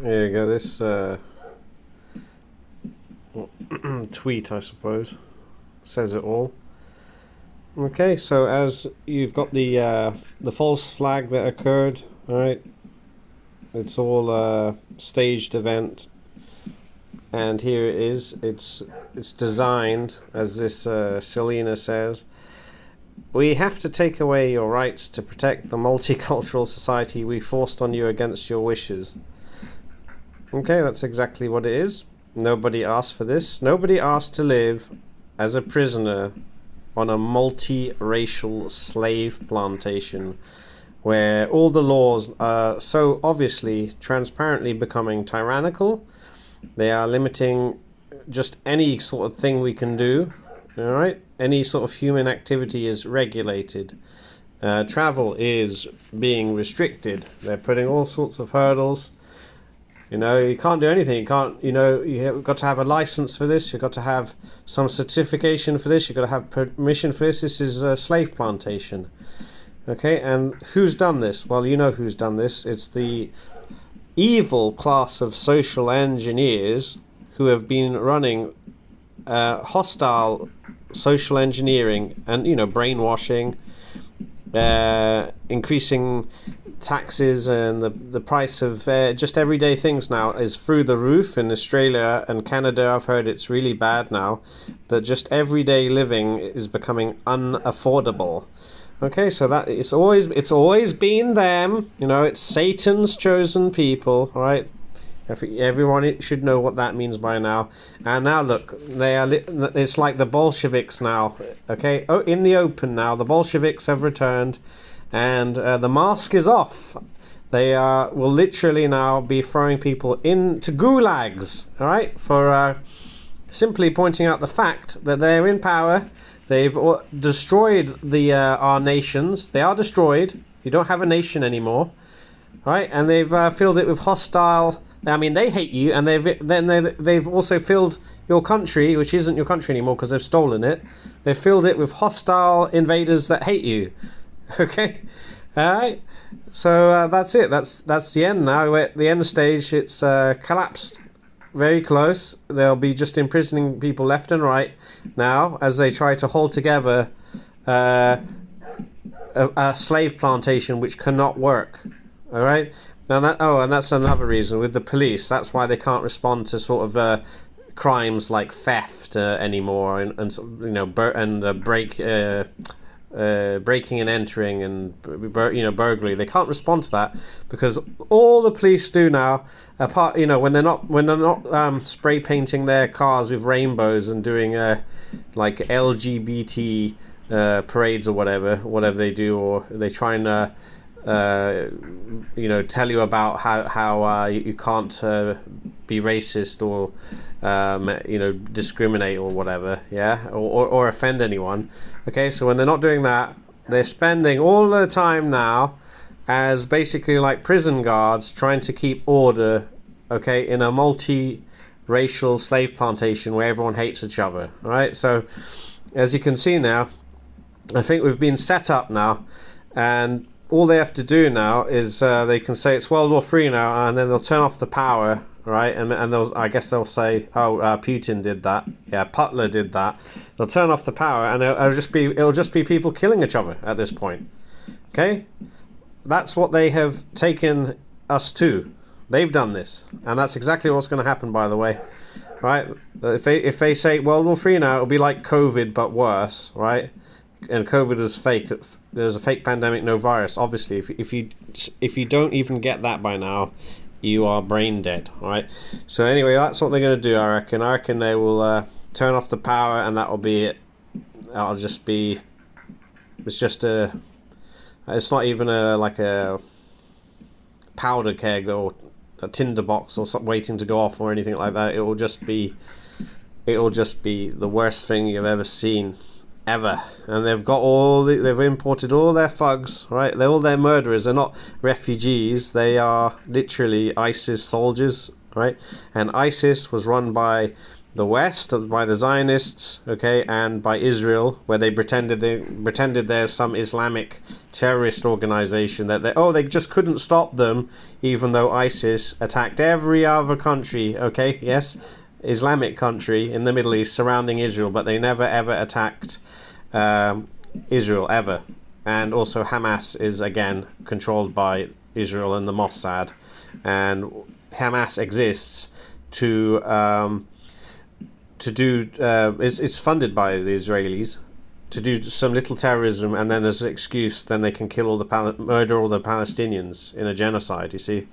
Here you go, this tweet, I suppose, says it all. Okay, so as you've got the false flag that occurred, alright, it's all a staged event, and here it is. It's designed, as this Selena says, we have to take away your rights to protect the multicultural society we forced on you against your wishes. Okay, that's exactly what it is. Nobody asked for this. Nobody asked to live as a prisoner on a multi-racial slave plantation where all the laws are so obviously, transparently becoming tyrannical. They are limiting just any sort of thing we can do. Alright? Any sort of human activity is regulated. Travel is being restricted. They're putting all sorts of hurdles. You know, you can't do anything. You can't, you've got to have a license for this. You've got to have some certification for this. You've got to have permission for this. This is a slave plantation. Okay, and who's done this? Well, you know who's done this. It's the evil class of social engineers who have been running hostile social engineering and, brainwashing, increasing taxes, and the price of just everyday things now is through the roof. In Australia and Canada, I've heard it's really bad now, that just everyday living is becoming unaffordable. Okay, so that it's always been them. It's Satan's chosen people. All right, everyone should know what that means by now. And now look, they are. It's like the Bolsheviks now. Okay, in the open now, the Bolsheviks have returned. And the mask is off. They will literally now be throwing people into gulags, all right, for simply pointing out the fact that they're in power. They've destroyed our nations. They are destroyed. You don't have a nation anymore, all right? And they've filled it with hostile. I mean, they hate you, and they've also filled your country, which isn't your country anymore because they've stolen it. They've filled it with hostile invaders that hate you. Okay, all right. So that's it. That's the end now. We're at the end stage. It's collapsed very close. They'll be just imprisoning people left and right now as they try to hold together a slave plantation which cannot work. All right. And that's another reason with the police. That's why they can't respond to sort of crimes like theft anymore, and breaking and entering and burglary. They can't respond to that because all the police do now, apart when they're not spray painting their cars with rainbows and doing like LGBT parades or whatever they do, or they try and tell you about how you can't be racist or discriminate or whatever, or offend anyone. Okay, so when they're not doing that, they're spending all their time now as basically like prison guards trying to keep order, okay, in a multi-racial slave plantation where everyone hates each other. All right, so as you can see now, I think we've been set up now, and all they have to do now is they can say it's World War III now, and then they'll turn off the power, right? And I guess they'll say, Putin did that. Yeah, Putler did that. They'll turn off the power, and it'll just be people killing each other at this point. Okay, that's what they have taken us to. They've done this, and that's exactly what's going to happen. By the way, right? If they say World War III now, it'll be like COVID but worse, right? And COVID is fake. There's a fake pandemic, no virus. Obviously, if you don't even get that by now, you are brain dead. All right. So anyway, that's what they're going to do. I reckon they will turn off the power, and that'll be it. That'll just be. It's just a. It's not even like a powder keg or a tinder box or something waiting to go off or anything like that. It will just be the worst thing you've ever seen. Ever. And they've imported all their thugs, right? They're all their murderers. They're not refugees. They are literally ISIS soldiers, right? And ISIS was run by the West, by the Zionists, okay, and by Israel, where they pretended there's some Islamic terrorist organization they just couldn't stop them, even though ISIS attacked every other country, okay, yes, Islamic country in the Middle East surrounding Israel, but they never ever attacked Israel ever. And also Hamas is again controlled by Israel and the Mossad, and Hamas exists to do it's funded by the Israelis to do some little terrorism, and then as an excuse then they can kill murder all the Palestinians in a genocide. You see,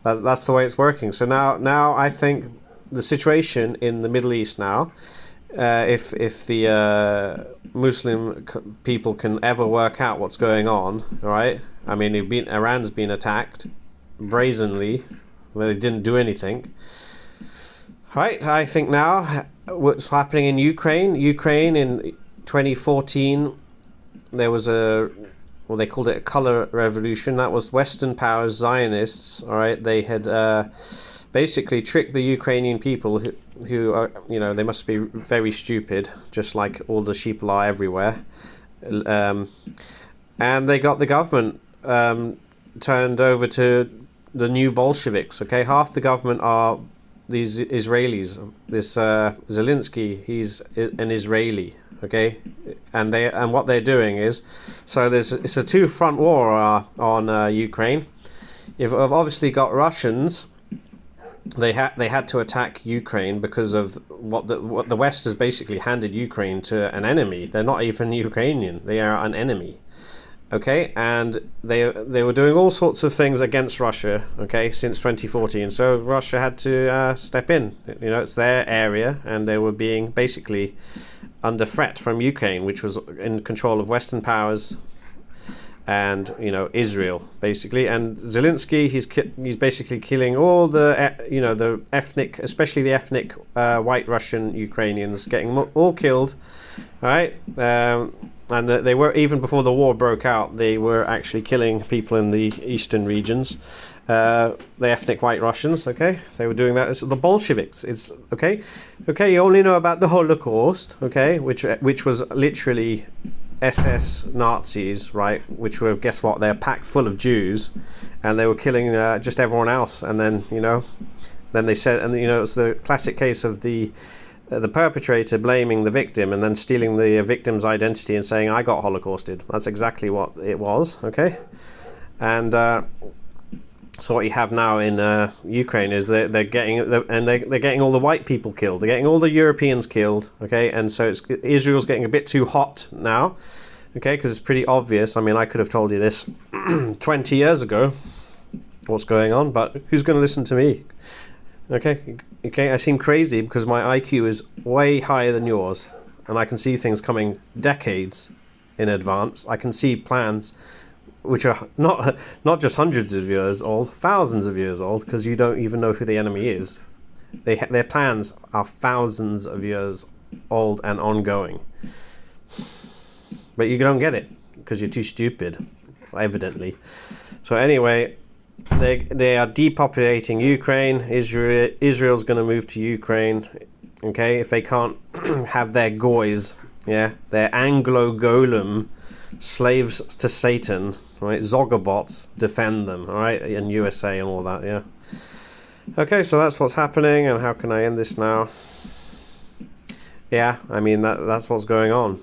that's the way it's working. So now I think the situation in the Middle East now, if the Muslim people can ever work out what's going on, right? I mean, Iran's been attacked brazenly, where they didn't do anything. Right, I think now what's happening in Ukraine in 2014, there was they called it a color revolution. That was Western powers, Zionists, all right? They had basically tricked the Ukrainian people who are, they must be very stupid, just like all the sheep are everywhere. And they got the government turned over to the new Bolsheviks, okay? Half the government are these Israelis. This Zelensky, he's an Israeli, okay, and what they're doing is, so it's a two-front war on Ukraine. You've obviously got Russians. They had to attack Ukraine because of what the West has basically handed Ukraine to an enemy. They're not even Ukrainian; they are an enemy. Okay, and they were doing all sorts of things against Russia, okay, since 2014. So Russia had to step in. It's their area, and they were being basically under threat from Ukraine, which was in control of Western powers and Israel basically. And Zelensky, he's basically killing all the ethnic, especially the ethnic white Russian Ukrainians, getting them all killed. All right. And they were, even before the war broke out, they were actually killing people in the eastern regions, the ethnic white Russians. Okay, they were doing that. It's the Bolsheviks. It's okay. You only know about the Holocaust, okay, which was literally SS Nazis, right? Which were, guess what? They're packed full of Jews, and they were killing just everyone else. And then then they said, and it's the classic case of the perpetrator blaming the victim and then stealing the victim's identity and saying, I got Holocausted. That's exactly what it was, okay? And so what you have now in Ukraine is they're getting all the white people killed. They're getting all the Europeans killed, okay? And so Israel's getting a bit too hot now, okay? Because it's pretty obvious. I mean, I could have told you this 20 years ago, what's going on, but who's going to listen to me? Okay, I seem crazy because my IQ is way higher than yours, and I can see things coming decades in advance. I can see plans which are not just hundreds of years old, thousands of years old, because you don't even know who the enemy is. Their plans are thousands of years old and ongoing. But you don't get it because you're too stupid, evidently. So anyway, they are depopulating Ukraine. Israel's going to move to Ukraine, okay, if they can't have their goys, their Anglo-Golem slaves to Satan, right, Zogobots defend them, all right, in USA and all that, yeah. Okay, so that's what's happening, and how can I end this now? Yeah, I mean, that's what's going on.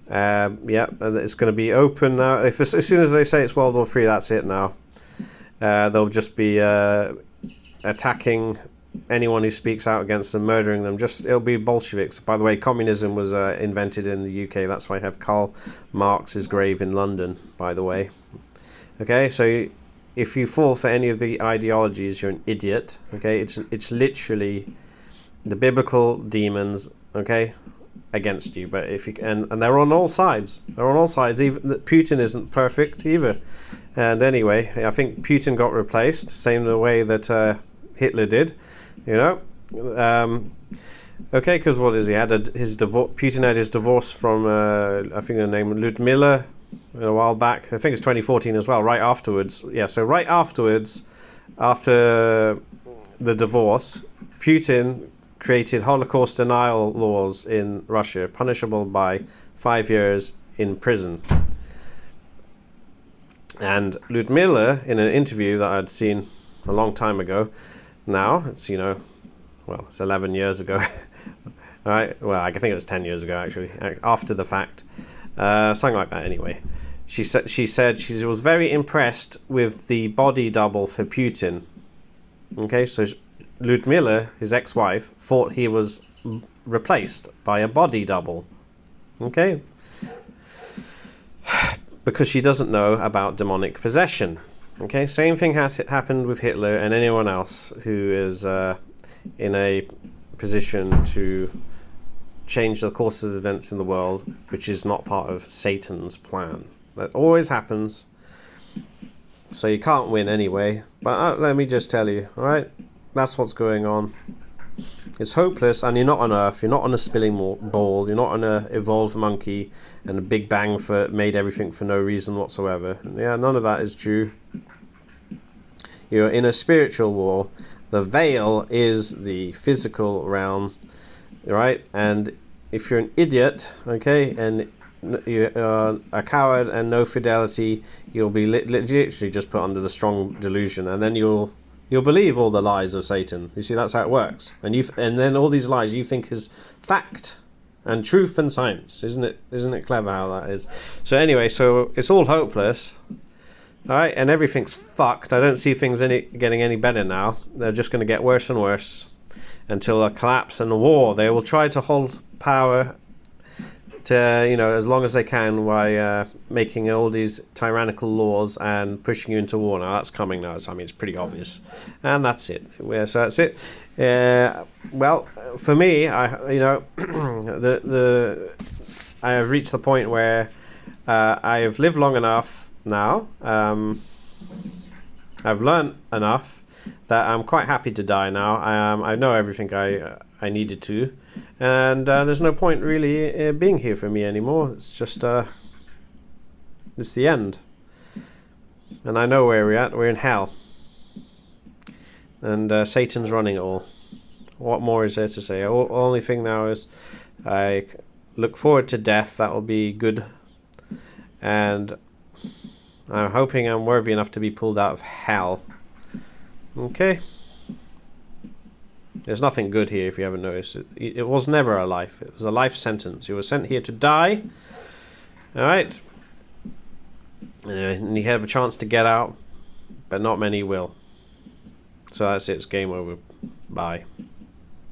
It's going to be open now. As soon as they say it's World War III, that's it now. They'll just be attacking anyone who speaks out against them, murdering them. It'll be Bolsheviks. By the way, communism was invented in the UK. That's why I have Karl Marx's grave in London, by the way. Okay, so if you fall for any of the ideologies, you're an idiot. Okay, it's literally the biblical demons, okay, against you. But if you and they're on all sides. They're on all sides. Even Putin isn't perfect either. And anyway, I think Putin got replaced, same the way that Hitler did, okay, because what is he had his divorce? Putin had his divorce from I think the name Ludmilla a while back. I think it's 2014 as well. Right afterwards, So right afterwards, after the divorce, Putin created Holocaust denial laws in Russia, punishable by 5 years in prison. And Lyudmila, in an interview that I'd seen a long time ago, now it's it's 11 years ago. All right, well, I think it was 10 years ago actually, after the fact, something like that. Anyway, she said she was very impressed with the body double for Putin. Okay, so Lyudmila, his ex-wife, thought he was replaced by a body double. Okay, because she doesn't know about demonic possession. Okay, same thing happened with Hitler and anyone else who is in a position to change the course of events in the world, which is not part of Satan's plan. That always happens. So you can't win anyway. But let me just tell you, alright? That's what's going on. It's hopeless, and you're not on Earth. You're not on a spilling ball. You're not on a evolved monkey and a Big Bang made everything for no reason whatsoever. Yeah, none of that is true. You're in a spiritual war. The veil is the physical realm, right? And if you're an idiot, okay, and you're a coward and no fidelity, you'll be literally just put under the strong delusion, and then you'll believe all the lies of Satan. You see, that's how it works. And then all these lies you think is fact and truth and science. Isn't it clever how that is? So anyway, so it's all hopeless. All right, and everything's fucked. I don't see things getting any better now. They're just going to get worse and worse until a collapse and a war. They will try to hold power to as long as they can by making all these tyrannical laws and pushing you into war. Now that's coming now. So, I mean, it's pretty obvious, and that's it. So that's it. Well, for me, I have reached the point where I have lived long enough now. I've learned enough that I'm quite happy to die now. I know everything I needed to, and there's no point really being here for me anymore. It's just it's the end, and I know where we're at. We're in hell, and Satan's running it all. What more is there to say? Only thing now is I look forward to death. That will be good, and I'm hoping I'm worthy enough to be pulled out of hell. Okay. There's nothing good here, if you haven't noticed. It was never a life. It was a life sentence. You were sent here to die. Alright? And you have a chance to get out, but not many will. So that's it. It's game over. Bye.